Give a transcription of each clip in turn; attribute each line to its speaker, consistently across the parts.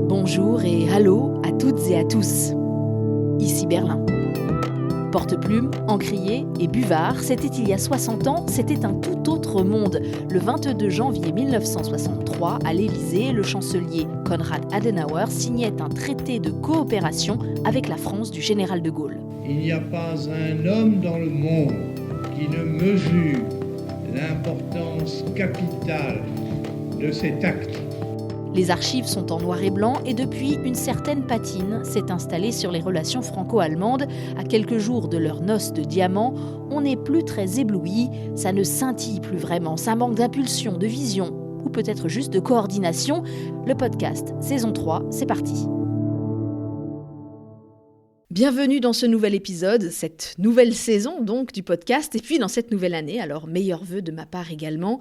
Speaker 1: Bonjour et allô à toutes et à tous. Ici Berlin. Porte-plume, encrier et buvard, c'était il y a 60 ans, c'était un tout autre monde. Le 22 janvier 1963, à l'Élysée, le chancelier Konrad Adenauer signait un traité de coopération avec la France du général de Gaulle.
Speaker 2: Il n'y a pas un homme dans le monde qui ne mesure l'importance capitale de cet acte.
Speaker 1: Les archives sont en noir et blanc et depuis, une certaine patine s'est installée sur les relations franco-allemandes. À quelques jours de leur noce de diamant, on n'est plus très ébloui, ça ne scintille plus vraiment, ça manque d'impulsion, de vision ou peut-être juste de coordination. Le podcast, saison 3, c'est parti. Bienvenue dans ce nouvel épisode, cette nouvelle saison donc du podcast et puis dans cette nouvelle année, alors meilleurs vœux de ma part également.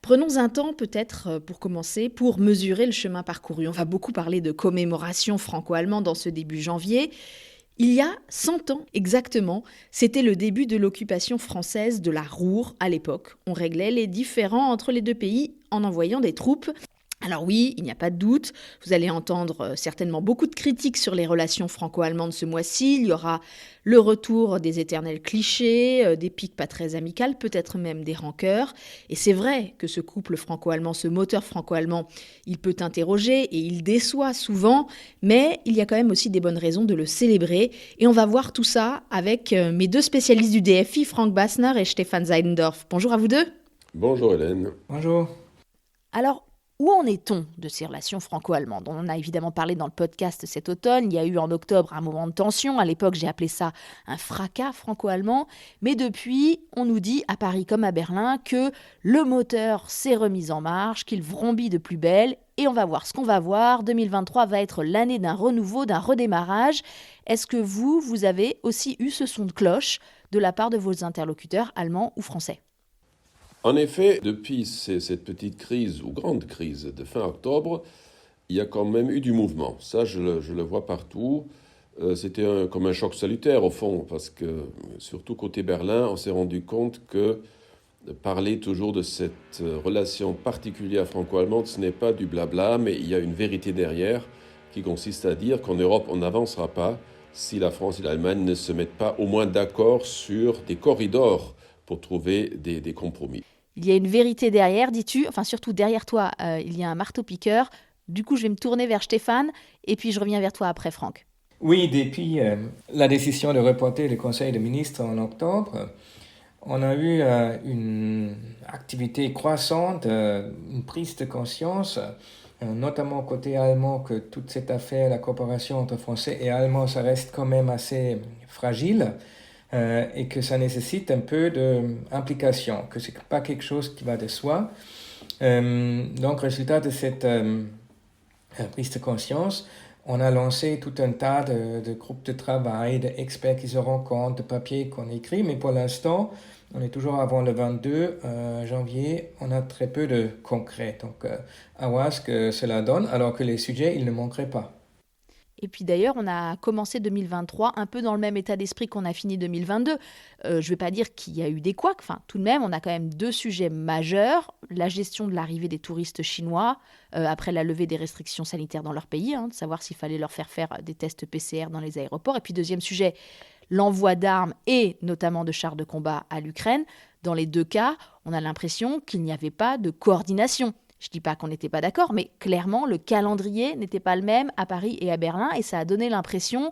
Speaker 1: Prenons un temps peut-être pour commencer, pour mesurer le chemin parcouru. On va beaucoup parler de commémoration franco-allemande dans ce début janvier. Il y a 100 ans exactement, c'était le début de l'occupation française de la Ruhr à l'époque. On réglait les différends entre les deux pays en envoyant des troupes. Alors oui, il n'y a pas de doute, vous allez entendre certainement beaucoup de critiques sur les relations franco-allemandes ce mois-ci. Il y aura le retour des éternels clichés, des piques pas très amicales, peut-être même des rancœurs. Et c'est vrai que ce couple franco-allemand, ce moteur franco-allemand, il peut interroger et il déçoit souvent, mais il y a quand même aussi des bonnes raisons de le célébrer. Et on va voir tout ça avec mes deux spécialistes du DFI, Frank Bassner et Stefan Seidendorf. Bonjour à vous deux.
Speaker 3: Bonjour Hélène.
Speaker 4: Bonjour.
Speaker 1: Alors, où en est-on de ces relations franco-allemandes ? On en a évidemment parlé dans le podcast cet automne. Il y a eu en octobre un moment de tension. À l'époque, j'ai appelé ça un fracas franco-allemand. Mais depuis, on nous dit, à Paris comme à Berlin, que le moteur s'est remis en marche, qu'il vrombit de plus belle. Et on va voir ce qu'on va voir. 2023 va être l'année d'un renouveau, d'un redémarrage. Est-ce que vous avez aussi eu ce son de cloche de la part de vos interlocuteurs allemands ou français ?
Speaker 3: En effet, depuis cette petite crise ou grande crise de fin octobre, il y a quand même eu du mouvement. Ça, je le vois partout. C'était comme un choc salutaire au fond, parce que surtout côté Berlin, on s'est rendu compte que parler toujours de cette relation particulière franco-allemande, ce n'est pas du blabla, mais il y a une vérité derrière qui consiste à dire qu'en Europe, on n'avancera pas si la France et l'Allemagne ne se mettent pas au moins d'accord sur des corridors pour trouver des compromis.
Speaker 1: Il y a une vérité derrière, dis-tu, enfin surtout derrière toi, il y a un marteau-piqueur. Du coup, je vais me tourner vers Stéphane et puis je reviens vers toi après, Franck.
Speaker 4: Oui, depuis la décision de reporter le Conseil des ministres en octobre, on a eu une activité croissante, une prise de conscience, notamment côté allemand, que toute cette affaire, la coopération entre Français et Allemands, ça reste quand même assez fragile. Et que ça nécessite un peu d'implication, que ce n'est pas quelque chose qui va de soi. Donc, résultat de cette prise de conscience, on a lancé tout un tas de groupes de travail, d'experts qui se rencontrent, de papiers qu'on écrit, mais pour l'instant, on est toujours avant le 22 janvier, on a très peu de concret. Donc, à voir ce que cela donne, alors que les sujets, ils ne manqueraient pas.
Speaker 1: Et puis d'ailleurs, on a commencé 2023 un peu dans le même état d'esprit qu'on a fini 2022. Je ne vais pas dire qu'il y a eu des couacs, enfin tout de même, on a quand même deux sujets majeurs. La gestion de l'arrivée des touristes chinois, après la levée des restrictions sanitaires dans leur pays, de savoir s'il fallait leur faire des tests PCR dans les aéroports. Et puis deuxième sujet, l'envoi d'armes et notamment de chars de combat à l'Ukraine. Dans les deux cas, on a l'impression qu'il n'y avait pas de coordination. Je ne dis pas qu'on n'était pas d'accord, mais clairement, le calendrier n'était pas le même à Paris et à Berlin. Et ça a donné l'impression,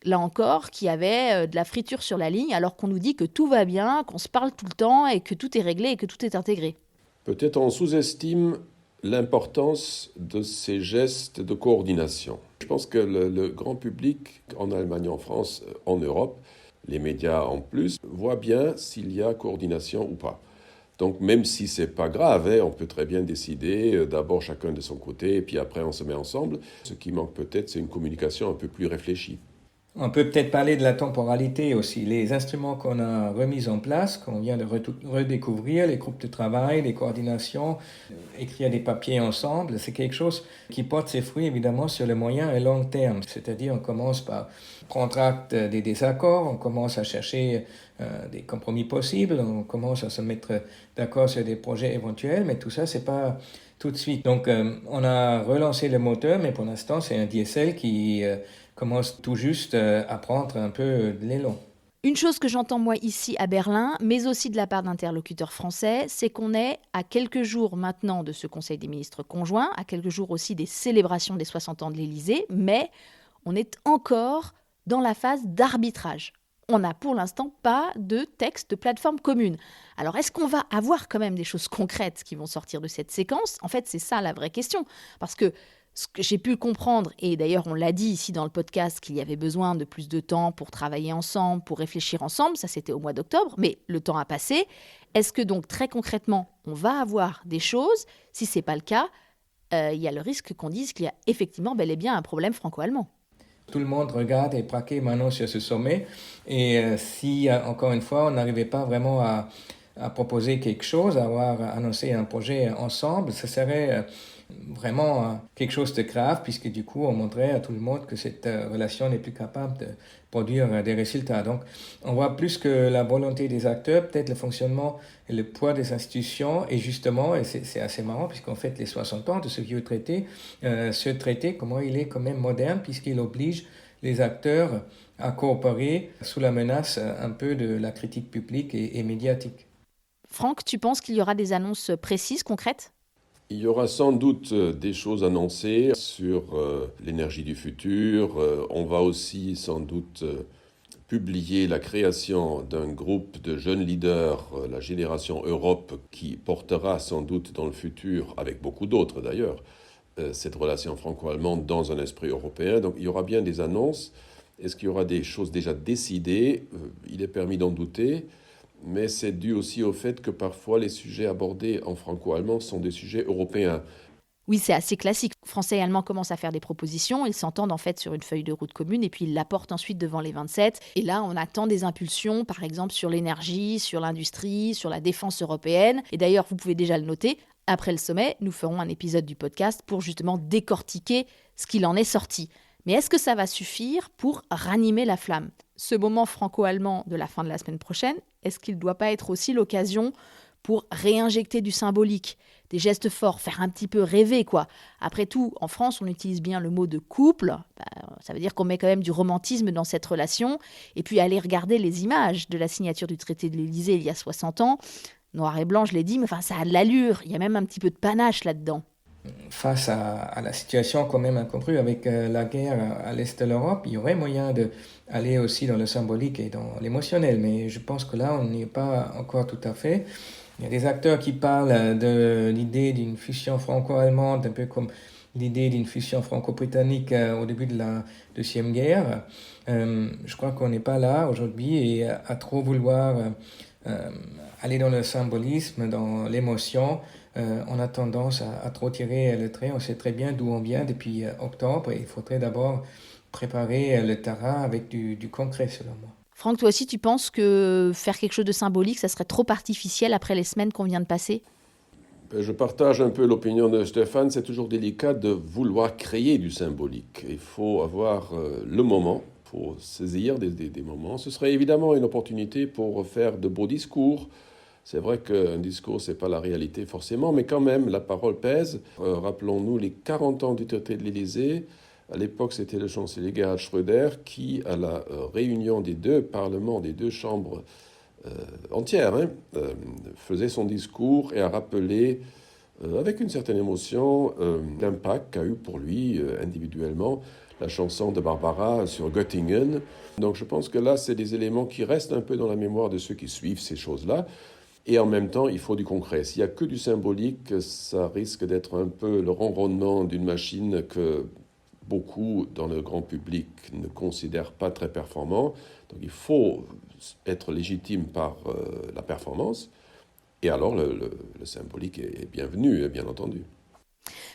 Speaker 1: là encore, qu'il y avait de la friture sur la ligne, alors qu'on nous dit que tout va bien, qu'on se parle tout le temps et que tout est réglé et que tout est intégré.
Speaker 3: Peut-être on sous-estime l'importance de ces gestes de coordination. Je pense que le grand public, en Allemagne, en France, en Europe, les médias en plus, voient bien s'il y a coordination ou pas. Donc même si ce n'est pas grave, on peut très bien décider d'abord chacun de son côté et puis après on se met ensemble. Ce qui manque peut-être, c'est une communication un peu plus réfléchie.
Speaker 4: On peut peut-être parler de la temporalité aussi. Les instruments qu'on a remis en place, qu'on vient de redécouvrir, les groupes de travail, les coordinations, écrire des papiers ensemble, c'est quelque chose qui porte ses fruits évidemment sur le moyen et long terme. C'est-à-dire on commence par prendre acte des désaccords, on commence à chercher des compromis possibles, on commence à se mettre d'accord sur des projets éventuels, mais tout ça, c'est pas tout de suite. Donc on a relancé le moteur, mais pour l'instant, c'est un diesel qui commence tout juste à prendre un peu de l'élan.
Speaker 1: Une chose que j'entends moi ici à Berlin, mais aussi de la part d'interlocuteurs français, c'est qu'on est à quelques jours maintenant de ce Conseil des ministres conjoint, à quelques jours aussi des célébrations des 60 ans de l'Élysée, mais on est encore dans la phase d'arbitrage. On n'a pour l'instant pas de texte de plateforme commune. Alors est-ce qu'on va avoir quand même des choses concrètes qui vont sortir de cette séquence ? En fait, c'est ça la vraie question. Parce que ce que j'ai pu comprendre, et d'ailleurs on l'a dit ici dans le podcast, qu'il y avait besoin de plus de temps pour travailler ensemble, pour réfléchir ensemble, ça c'était au mois d'octobre, mais le temps a passé. Est-ce que donc très concrètement, on va avoir des choses ? Si ce n'est pas le cas, il y a le risque qu'on dise qu'il y a effectivement bel et bien un problème franco-allemand.
Speaker 4: Tout le monde regarde et braqué maintenant sur ce sommet. Et si, encore une fois, on n'arrivait pas vraiment à proposer quelque chose, à avoir annoncé un projet ensemble, ce serait vraiment quelque chose de grave, puisque du coup, on montrait à tout le monde que cette relation n'est plus capable de produire des résultats. Donc, on voit plus que la volonté des acteurs, peut-être le fonctionnement et le poids des institutions, et justement, et c'est assez marrant, puisqu'on fête les 60 ans de ce vieux traité, ce traité, comment il est quand même moderne, puisqu'il oblige les acteurs à coopérer sous la menace un peu de la critique publique et médiatique.
Speaker 1: Franck, tu penses qu'il y aura des annonces précises, concrètes ?
Speaker 3: Il y aura sans doute des choses annoncées sur l'énergie du futur. On va aussi sans doute publier la création d'un groupe de jeunes leaders, la Génération Europe, qui portera sans doute dans le futur, avec beaucoup d'autres d'ailleurs, cette relation franco-allemande dans un esprit européen. Donc il y aura bien des annonces. Est-ce qu'il y aura des choses déjà décidées ? Il est permis d'en douter. Mais c'est dû aussi au fait que parfois les sujets abordés en franco-allemand sont des sujets européens.
Speaker 1: Oui, c'est assez classique. Français et Allemands commencent à faire des propositions, ils s'entendent en fait sur une feuille de route commune et puis ils l'apportent ensuite devant les 27. Et là, on attend des impulsions, par exemple sur l'énergie, sur l'industrie, sur la défense européenne. Et d'ailleurs, vous pouvez déjà le noter, après le sommet, nous ferons un épisode du podcast pour justement décortiquer ce qu'il en est sorti. Mais est-ce que ça va suffire pour ranimer la flamme ? Ce moment franco-allemand de la fin de la semaine prochaine, est-ce qu'il ne doit pas être aussi l'occasion pour réinjecter du symbolique, des gestes forts, faire un petit peu rêver, quoi. Après tout, en France, on utilise bien le mot de couple. Ça veut dire qu'on met quand même du romantisme dans cette relation. Et puis aller regarder les images de la signature du traité de l'Élysée il y a 60 ans. Noir et blanc, je l'ai dit, mais enfin, ça a de l'allure. Il y a même un petit peu de panache là-dedans.
Speaker 4: Face à la situation quand même incongrue avec la guerre à l'est de l'Europe, il y aurait moyen d'aller aussi dans le symbolique et dans l'émotionnel. Mais je pense que là, on n'y est pas encore tout à fait. Il y a des acteurs qui parlent de l'idée d'une fusion franco-allemande, un peu comme l'idée d'une fusion franco-britannique au début de la Deuxième Guerre. Je crois qu'on n'est pas là aujourd'hui et à trop vouloir aller dans le symbolisme, dans l'émotion, on a tendance à trop tirer le trait. On sait très bien d'où on vient depuis octobre et il faudrait d'abord préparer le terrain avec du concret selon moi.
Speaker 1: Franck, toi aussi, tu penses que faire quelque chose de symbolique, ça serait trop artificiel après les semaines qu'on vient de passer ?
Speaker 3: Je partage un peu l'opinion de Stéphane. C'est toujours délicat de vouloir créer du symbolique. Il faut avoir le moment pour saisir des moments. Ce serait évidemment une opportunité pour faire de beaux discours. C'est vrai qu'un discours, ce n'est pas la réalité forcément, mais quand même, la parole pèse. Rappelons-nous les 40 ans du traité de l'Élysée. À l'époque, c'était le chancelier Gerhard Schröder qui, à la réunion des deux parlements, des deux chambres entières, faisait son discours et a rappelé, avec une certaine émotion, l'impact qu'a eu pour lui, individuellement, la chanson de Barbara sur Göttingen. Donc je pense que là, c'est des éléments qui restent un peu dans la mémoire de ceux qui suivent ces choses-là. Et en même temps, il faut du concret. S'il n'y a que du symbolique, ça risque d'être un peu le ronronnement d'une machine que beaucoup dans le grand public ne considèrent pas très performant. Donc il faut être légitime par la performance. Et alors le symbolique est bienvenu, bien entendu.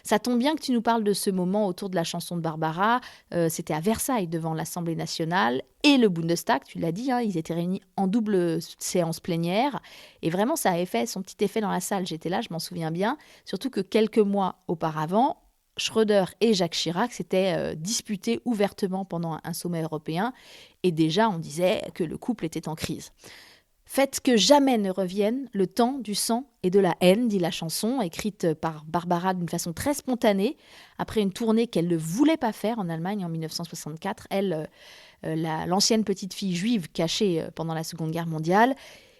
Speaker 1: Ça tombe bien que tu nous parles de ce moment autour de la chanson de Barbara. C'était à Versailles, devant l'Assemblée nationale et le Bundestag, tu l'as dit, hein, ils étaient réunis en double séance plénière. Et vraiment, ça avait fait son petit effet dans la salle. J'étais là, je m'en souviens bien. Surtout que quelques mois auparavant, Schröder et Jacques Chirac s'étaient disputés ouvertement pendant un sommet européen. Et déjà, on disait que le couple était en crise. Faites que jamais ne revienne le temps du sang et de la haine, dit la chanson, écrite par Barbara d'une façon très spontanée, après une tournée qu'elle ne voulait pas faire en Allemagne en 1964. Elle, l'ancienne petite fille juive cachée pendant la Seconde Guerre mondiale.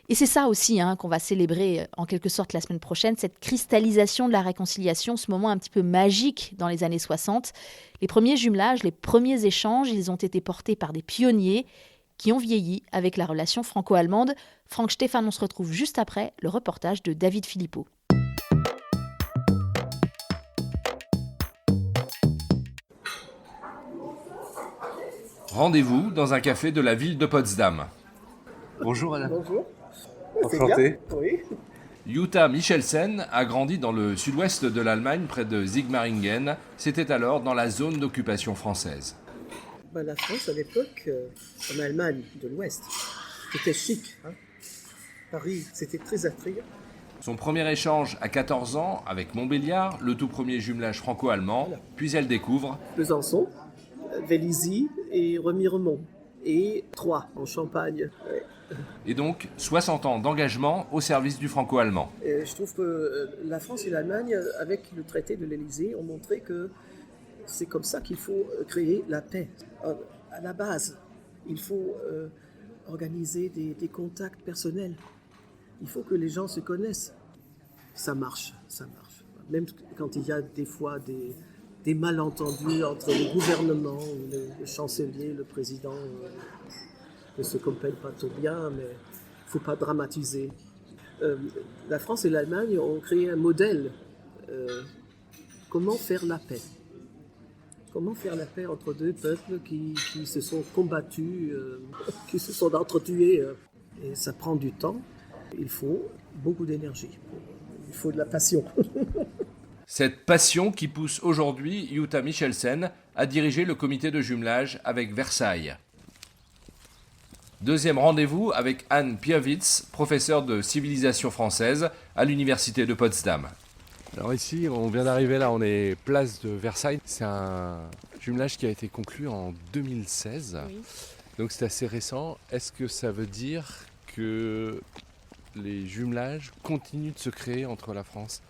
Speaker 1: Et c'est ça aussi qu'on va célébrer en quelque sorte la semaine prochaine, cette cristallisation de la réconciliation, ce moment un petit peu magique dans les années 60. Les premiers jumelages, les premiers échanges, ils ont été portés par des pionniers qui ont vieilli avec la relation franco-allemande. Franck Stéphane, on se retrouve juste après le reportage de David Philippot.
Speaker 5: Rendez-vous dans un café de la ville de Potsdam. Bonjour Alain.
Speaker 6: Bonjour.
Speaker 5: Enchanté.
Speaker 6: Oui.
Speaker 5: Jutta Michelsen a grandi dans le sud-ouest de l'Allemagne, près de Sigmaringen. C'était alors dans la zone d'occupation française.
Speaker 6: La France, à l'époque, en Allemagne de l'Ouest, c'était chic. Paris, c'était très attrayant.
Speaker 5: Son premier échange à 14 ans avec Montbéliard, le tout premier jumelage franco-allemand, voilà. Puis elle découvre
Speaker 6: Besançon, Vélizy et Remiremont, et Troyes en Champagne. Ouais.
Speaker 5: Et donc 60 ans d'engagement au service du franco-allemand.
Speaker 6: Et je trouve que la France et l'Allemagne, avec le traité de l'Élysée, ont montré que c'est comme ça qu'il faut créer la paix. À la base, il faut organiser des contacts personnels. Il faut que les gens se connaissent. Ça marche. Même quand il y a des fois des malentendus entre le gouvernement, le chancelier, le président ne se comprennent pas trop bien, mais il ne faut pas dramatiser. La France et l'Allemagne ont créé un modèle. Comment faire la paix ? Comment faire la paix entre deux peuples qui se sont combattus, qui se sont entretués. Et ça prend du temps. Il faut beaucoup d'énergie. Il faut de la passion.
Speaker 5: Cette passion qui pousse aujourd'hui Jutta Michelsen à diriger le comité de jumelage avec Versailles. Deuxième rendez-vous avec Anne Piawitz, professeure de civilisation française à l'université de Potsdam.
Speaker 7: Alors ici, on vient d'arriver là, on est place de Versailles. C'est un jumelage qui a été conclu en 2016, oui. Donc c'est assez récent. Est-ce que ça veut dire que les jumelages continuent de se créer entre la France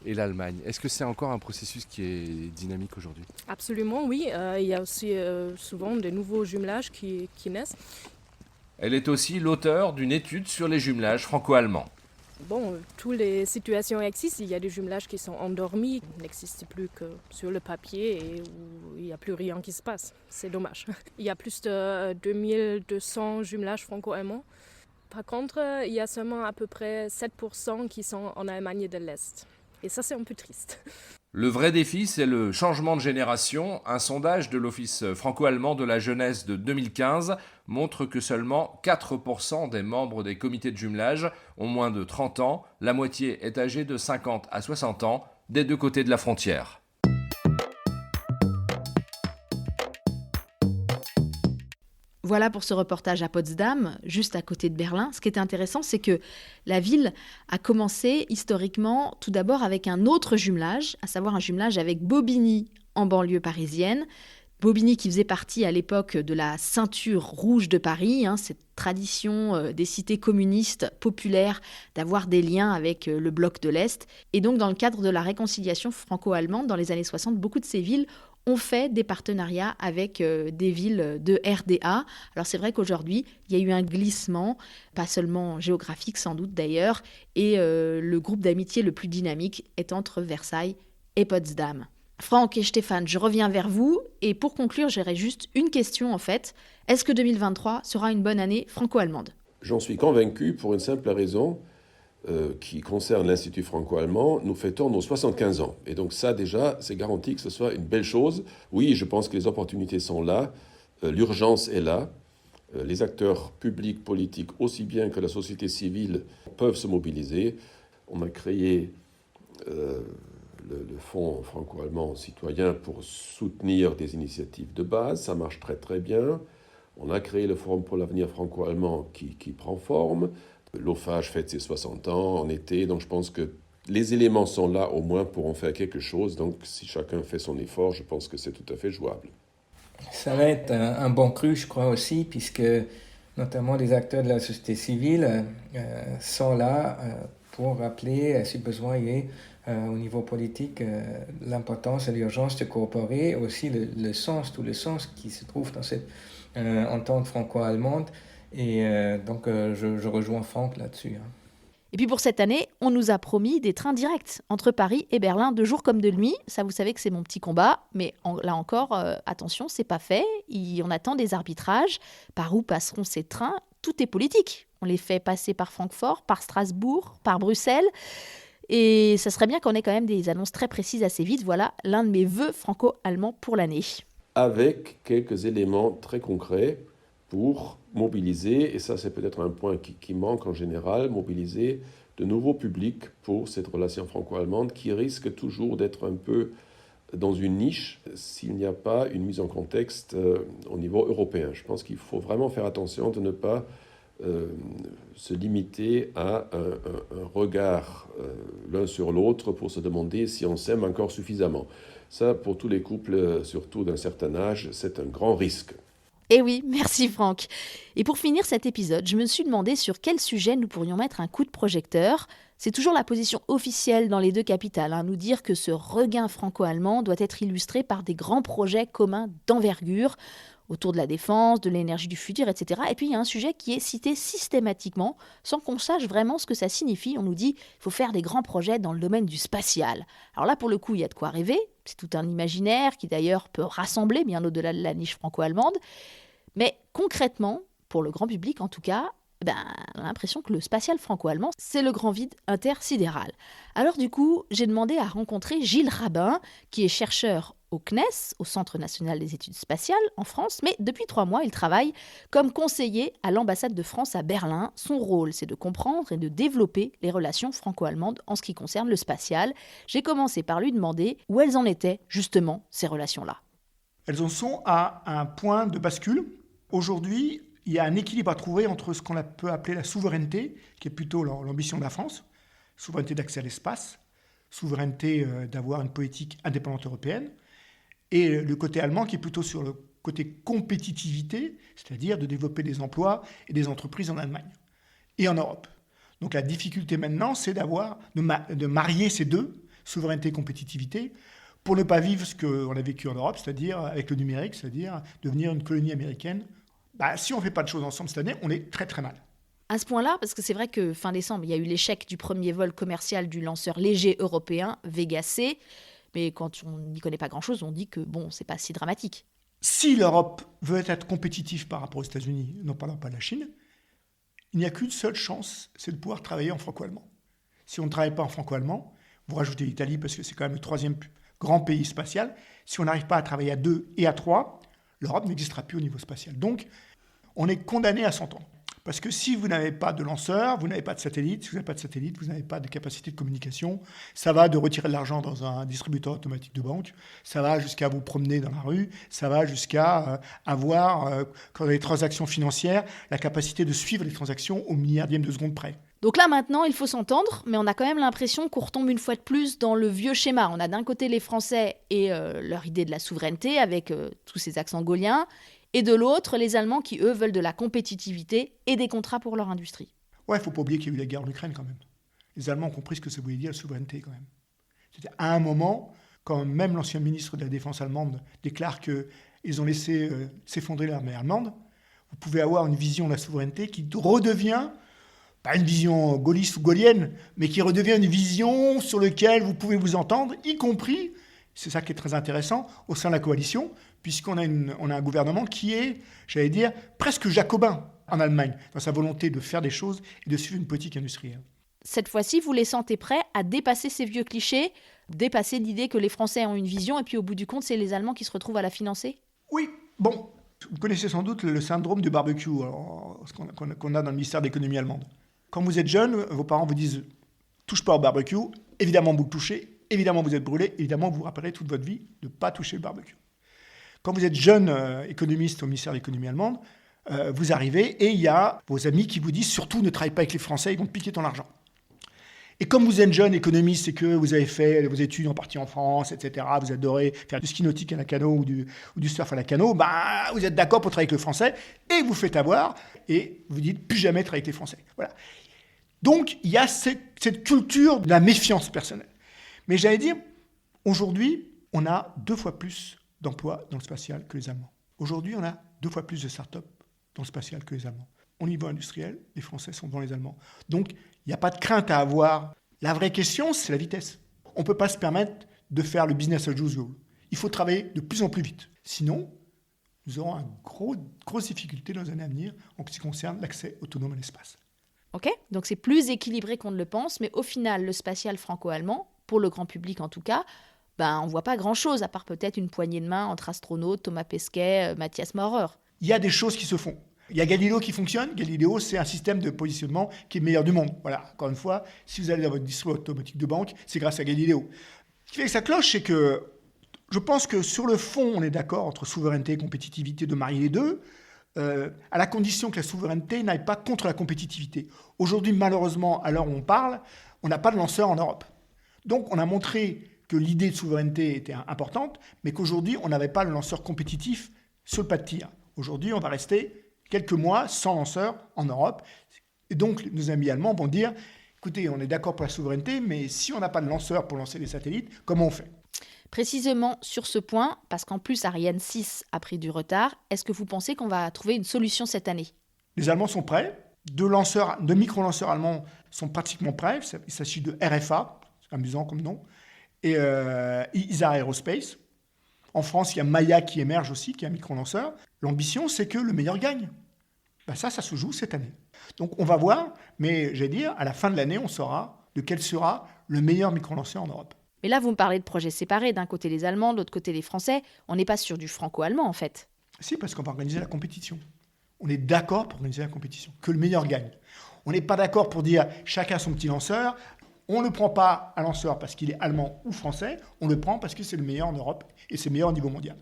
Speaker 7: et l'Allemagne? Est-ce que c'est encore un processus qui est dynamique aujourd'hui?
Speaker 8: Absolument, oui. Il y a aussi souvent de nouveaux jumelages qui naissent.
Speaker 5: Elle est aussi l'auteure d'une étude sur les jumelages franco-allemands.
Speaker 8: Bon, toutes les situations existent. Il y a des jumelages qui sont endormis, qui n'existent plus que sur le papier et où il n'y a plus rien qui se passe. C'est dommage. Il y a plus de 2200 jumelages franco-allemands. Par contre, il y a seulement à peu près 7% qui sont en Allemagne de l'Est. Et ça, c'est un peu triste.
Speaker 5: Le vrai défi, c'est le changement de génération. Un sondage de l'Office franco-allemand de la jeunesse de 2015 montre que seulement 4% des membres des comités de jumelage ont moins de 30 ans. La moitié est âgée de 50 à 60 ans, des deux côtés de la frontière.
Speaker 1: Voilà pour ce reportage à Potsdam, juste à côté de Berlin. Ce qui était intéressant, c'est que la ville a commencé historiquement tout d'abord avec un autre jumelage, à savoir un jumelage avec Bobigny en banlieue parisienne. Bobigny qui faisait partie à l'époque de la ceinture rouge de Paris, cette tradition des cités communistes populaires d'avoir des liens avec le bloc de l'Est. Et donc dans le cadre de la réconciliation franco-allemande dans les années 60, beaucoup de ces villes ont fait des partenariats avec des villes de RDA. Alors c'est vrai qu'aujourd'hui, il y a eu un glissement, pas seulement géographique sans doute d'ailleurs, et le groupe d'amitié le plus dynamique est entre Versailles et Potsdam. Franck et Stéphane, je reviens vers vous, et pour conclure, j'aurais juste une question en fait. Est-ce que 2023 sera une bonne année franco-allemande ?
Speaker 3: J'en suis convaincu pour une simple raison, qui concerne l'Institut franco-allemand, nous fêtons nos 75 ans. Et donc ça, déjà, c'est garanti que ce soit une belle chose. Oui, je pense que les opportunités sont là, l'urgence est là. Les acteurs publics, politiques, aussi bien que la société civile, peuvent se mobiliser. On a créé le le fonds franco-allemand citoyen pour soutenir des initiatives de base. Ça marche très très bien. On a créé le Forum pour l'avenir franco-allemand qui prend forme. L'OFAGE fête ses 60 ans en été, donc je pense que les éléments sont là au moins pour en faire quelque chose. Donc si chacun fait son effort, je pense que c'est tout à fait jouable.
Speaker 4: Ça va être un bon cru, je crois aussi, puisque notamment les acteurs de la société civile sont là pour rappeler, si besoin il est, au niveau politique, l'importance et l'urgence de coopérer, aussi tout le sens qui se trouve dans cette entente franco-allemande. Et donc je rejoins Franck là-dessus.
Speaker 1: Et puis pour cette année, on nous a promis des trains directs entre Paris et Berlin, de jour comme de nuit. Ça, vous savez que c'est mon petit combat. Mais là encore, attention, c'est pas fait. On attend des arbitrages. Par où passeront ces trains ? Tout est politique. On les fait passer par Francfort, par Strasbourg, par Bruxelles. Et ça serait bien qu'on ait quand même des annonces très précises assez vite. Voilà l'un de mes vœux franco-allemands pour l'année.
Speaker 3: Avec quelques éléments très concrets pour mobiliser, et ça c'est peut-être un point qui manque en général, mobiliser de nouveaux publics pour cette relation franco-allemande qui risque toujours d'être un peu dans une niche s'il n'y a pas une mise en contexte au niveau européen. Je pense qu'il faut vraiment faire attention de ne pas se limiter à un regard l'un sur l'autre pour se demander si on s'aime encore suffisamment. Ça, pour tous les couples, surtout d'un certain âge, c'est un grand risque.
Speaker 1: Eh oui, merci Franck. Et pour finir cet épisode, je me suis demandé sur quel sujet nous pourrions mettre un coup de projecteur. C'est toujours la position officielle dans les deux capitales, nous dire que ce regain franco-allemand doit être illustré par des grands projets communs d'envergure autour de la défense, de l'énergie du futur, etc. Et puis il y a un sujet qui est cité systématiquement, sans qu'on sache vraiment ce que ça signifie. On nous dit qu'il faut faire des grands projets dans le domaine du spatial. Alors là, pour le coup, il y a de quoi rêver. C'est tout un imaginaire qui d'ailleurs peut rassembler bien au-delà de la niche franco-allemande. Mais concrètement, pour le grand public en tout cas, on a l'impression que le spatial franco-allemand, c'est le grand vide intersidéral. Alors du coup, j'ai demandé à rencontrer Gilles Rabin, qui est chercheur au CNES, au Centre national des études spatiales en France, mais depuis 3 mois, il travaille comme conseiller à l'ambassade de France à Berlin. Son rôle, c'est de comprendre et de développer les relations franco-allemandes en ce qui concerne le spatial. J'ai commencé par lui demander où elles en étaient, justement, ces relations-là.
Speaker 9: Elles en sont à un point de bascule. Aujourd'hui, il y a un équilibre à trouver entre ce qu'on peut appeler la souveraineté, qui est plutôt l'ambition de la France, souveraineté d'accès à l'espace, souveraineté d'avoir une politique indépendante européenne, et le côté allemand qui est plutôt sur le côté compétitivité, c'est-à-dire de développer des emplois et des entreprises en Allemagne et en Europe. Donc la difficulté maintenant, c'est de marier ces deux, souveraineté et compétitivité, pour ne pas vivre ce qu'on a vécu en Europe, c'est-à-dire avec le numérique, c'est-à-dire devenir une colonie américaine. Si on ne fait pas de choses ensemble cette année, on est très très mal.
Speaker 1: À ce point-là, parce que c'est vrai que fin décembre, il y a eu l'échec du premier vol commercial du lanceur léger européen Vega C, mais quand on n'y connaît pas grand-chose, on dit que c'est pas si dramatique.
Speaker 9: Si l'Europe veut être compétitive par rapport aux États-Unis, n'en parlant pas de la Chine, il n'y a qu'une seule chance, c'est de pouvoir travailler en franco-allemand. Si on ne travaille pas en franco-allemand, vous rajoutez l'Italie parce que c'est quand même le 3e grand pays spatial, si on n'arrive pas à travailler à 2 et à 3, l'Europe n'existera plus au niveau spatial. Donc, on est condamné à s'entendre. Parce que si vous n'avez pas de lanceur, vous n'avez pas de satellite. Si vous n'avez pas de satellite, vous n'avez pas de capacité de communication. Ça va de retirer de l'argent dans un distributeur automatique de banque. Ça va jusqu'à vous promener dans la rue. Ça va jusqu'à avoir, quand les transactions financières, la capacité de suivre les transactions au milliardième de seconde près.
Speaker 1: Donc là maintenant, il faut s'entendre, mais on a quand même l'impression qu'on retombe une fois de plus dans le vieux schéma. On a d'un côté les Français et leur idée de la souveraineté avec tous ces accents gaulliens, et de l'autre, les Allemands qui, eux, veulent de la compétitivité et des contrats pour leur industrie.
Speaker 9: Ouais, il ne faut pas oublier qu'il y a eu la guerre en Ukraine quand même. Les Allemands ont compris ce que ça voulait dire, la souveraineté quand même. C'était à un moment, quand même l'ancien ministre de la Défense allemande déclare qu'ils ont laissé s'effondrer l'armée allemande, vous pouvez avoir une vision de la souveraineté qui redevient, pas une vision gaulliste ou gaullienne, mais qui redevient une vision sur laquelle vous pouvez vous entendre, y compris, c'est ça qui est très intéressant, au sein de la coalition, puisqu'on a un gouvernement qui est, j'allais dire, presque jacobin en Allemagne, dans sa volonté de faire des choses et de suivre une politique industrielle.
Speaker 1: Cette fois-ci, vous les sentez prêts à dépasser ces vieux clichés, dépasser l'idée que les Français ont une vision, et puis au bout du compte, c'est les Allemands qui se retrouvent à la financer ?
Speaker 9: Oui, bon, vous connaissez sans doute le syndrome du barbecue, alors, qu'on a dans le ministère de l'économie allemande. Quand vous êtes jeune, vos parents vous disent « touche pas au barbecue », évidemment vous le touchez, évidemment vous êtes brûlé, évidemment vous vous rappellerez toute votre vie de ne pas toucher le barbecue. Quand vous êtes jeune économiste au ministère de l'économie allemande, vous arrivez et il y a vos amis qui vous disent surtout ne travaille pas avec les Français, ils vont te piquer ton argent. Et comme vous êtes jeune économiste et que vous avez fait vos études en partie en France, etc., vous adorez faire du ski nautique à la canot ou du surf à la canot, vous êtes d'accord pour travailler avec le Français et vous faites avoir et vous dites plus jamais travailler avec les Français. Voilà. Donc il y a cette culture de la méfiance personnelle. Mais j'allais dire, aujourd'hui, on a 2 fois plus d'emplois dans le spatial que les Allemands. Aujourd'hui, on a 2 fois plus de start-up dans le spatial que les Allemands. Au niveau industriel, les Français sont devant les Allemands. Donc, il n'y a pas de crainte à avoir. La vraie question, c'est la vitesse. On ne peut pas se permettre de faire le business as usual. Il faut travailler de plus en plus vite. Sinon, nous aurons une grosse difficulté dans les années à venir en ce qui concerne l'accès autonome à l'espace.
Speaker 1: Ok, donc c'est plus équilibré qu'on ne le pense, mais au final, le spatial franco-allemand, pour le grand public en tout cas, on ne voit pas grand-chose, à part peut-être une poignée de main entre astronautes, Thomas Pesquet, Matthias Maurer.
Speaker 9: Il y a des choses qui se font. Il y a Galileo qui fonctionne. Galileo, c'est un système de positionnement qui est le meilleur du monde. Voilà, encore une fois, si vous allez dans votre distro automatique de banque, c'est grâce à Galileo. Ce qui fait que ça cloche, c'est que je pense que sur le fond, on est d'accord entre souveraineté et compétitivité de marier les deux, à la condition que la souveraineté n'aille pas contre la compétitivité. Aujourd'hui, malheureusement, à l'heure où on parle, on n'a pas de lanceur en Europe. Donc, on a montré que l'idée de souveraineté était importante, mais qu'aujourd'hui, on n'avait pas le lanceur compétitif sur le pas de tir. Aujourd'hui, on va rester quelques mois sans lanceur en Europe. Et donc, nos amis allemands vont dire, écoutez, on est d'accord pour la souveraineté, mais si on n'a pas de lanceur pour lancer les satellites, comment on fait ?
Speaker 1: Précisément sur ce point, parce qu'en plus Ariane 6 a pris du retard, est-ce que vous pensez qu'on va trouver une solution cette année ?
Speaker 9: Les Allemands sont prêts. 2 micro-lanceurs allemands sont pratiquement prêts. Il s'agit de RFA, c'est amusant comme nom, et ISA Aerospace. En France, il y a Maya qui émerge aussi, qui est un micro-lanceur. L'ambition, c'est que le meilleur gagne. Ça se joue cette année. Donc, on va voir, mais j'allais dire, à la fin de l'année, on saura de quel sera le meilleur micro-lanceur en Europe.
Speaker 1: Mais là, vous me parlez de projets séparés. D'un côté, les Allemands, de l'autre côté, les Français. On n'est pas sur du franco-allemand, en fait.
Speaker 9: Si, parce qu'on va organiser la compétition. On est d'accord pour organiser la compétition, que le meilleur gagne. On n'est pas d'accord pour dire chacun son petit lanceur. On ne prend pas un lanceur parce qu'il est allemand ou français. On le prend parce que c'est le meilleur en Europe et c'est le meilleur au niveau mondial.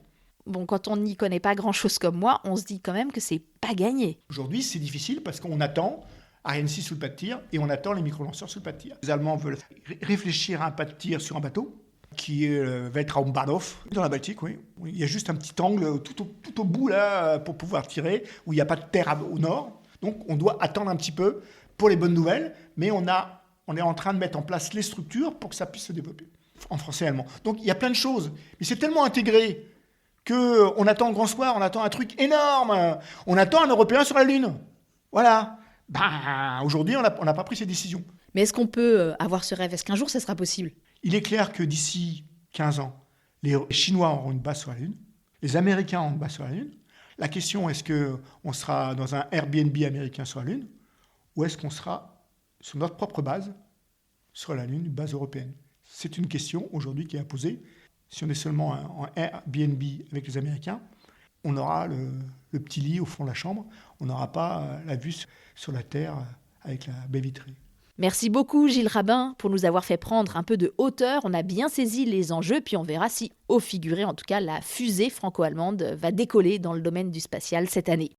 Speaker 1: Bon, quand on n'y connaît pas grand-chose comme moi, on se dit quand même que c'est pas gagné.
Speaker 9: Aujourd'hui, c'est difficile parce qu'on attend Ariane 6 sous le pas de tir et on attend les micro-lanceurs sous le pas de tir. Les Allemands veulent réfléchir à un pas de tir sur un bateau qui est Weltraumbahnhof, dans la Baltique, oui. Il y a juste un petit angle tout au bout là pour pouvoir tirer, où il n'y a pas de terre au nord. Donc on doit attendre un petit peu pour les bonnes nouvelles, mais on est en train de mettre en place les structures pour que ça puisse se développer en français et allemand. Donc il y a plein de choses, mais c'est tellement intégré qu'on attend le grand soir, on attend un truc énorme, on attend un Européen sur la Lune. Voilà. Aujourd'hui, on n'a pas pris ces décisions.
Speaker 1: Mais est-ce qu'on peut avoir ce rêve ? Est-ce qu'un jour, ça sera possible ?
Speaker 9: Il est clair que d'ici 15 ans, les Chinois auront une base sur la Lune, les Américains auront une base sur la Lune. La question, est-ce qu'on sera dans un Airbnb américain sur la Lune ou est-ce qu'on sera sur notre propre base sur la Lune, une base européenne ? C'est une question aujourd'hui qui est à poser. Si on est seulement en Airbnb avec les Américains, on aura le petit lit au fond de la chambre, on n'aura pas la vue sur la Terre avec la baie vitrée.
Speaker 1: Merci beaucoup Gilles Rabin pour nous avoir fait prendre un peu de hauteur. On a bien saisi les enjeux, puis on verra si, au figuré en tout cas, la fusée franco-allemande va décoller dans le domaine du spatial cette année.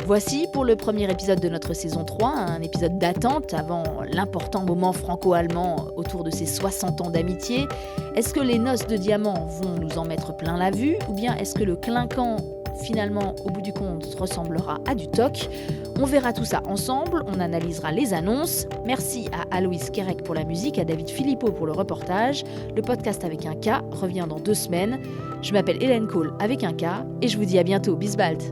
Speaker 1: Voici pour le premier épisode de notre saison 3, un épisode d'attente avant l'important moment franco-allemand autour de ces 60 ans d'amitié. Est-ce que les noces de diamants vont nous en mettre plein la vue ou bien est-ce que le clinquant, finalement, au bout du compte, ressemblera à du toc ? On verra tout ça ensemble, on analysera les annonces. Merci à Aloïs Kerek pour la musique, à David Philippot pour le reportage. Le podcast avec un K revient dans 2 semaines. Je m'appelle Hélène Cole avec un K et je vous dis à bientôt. Bis bald.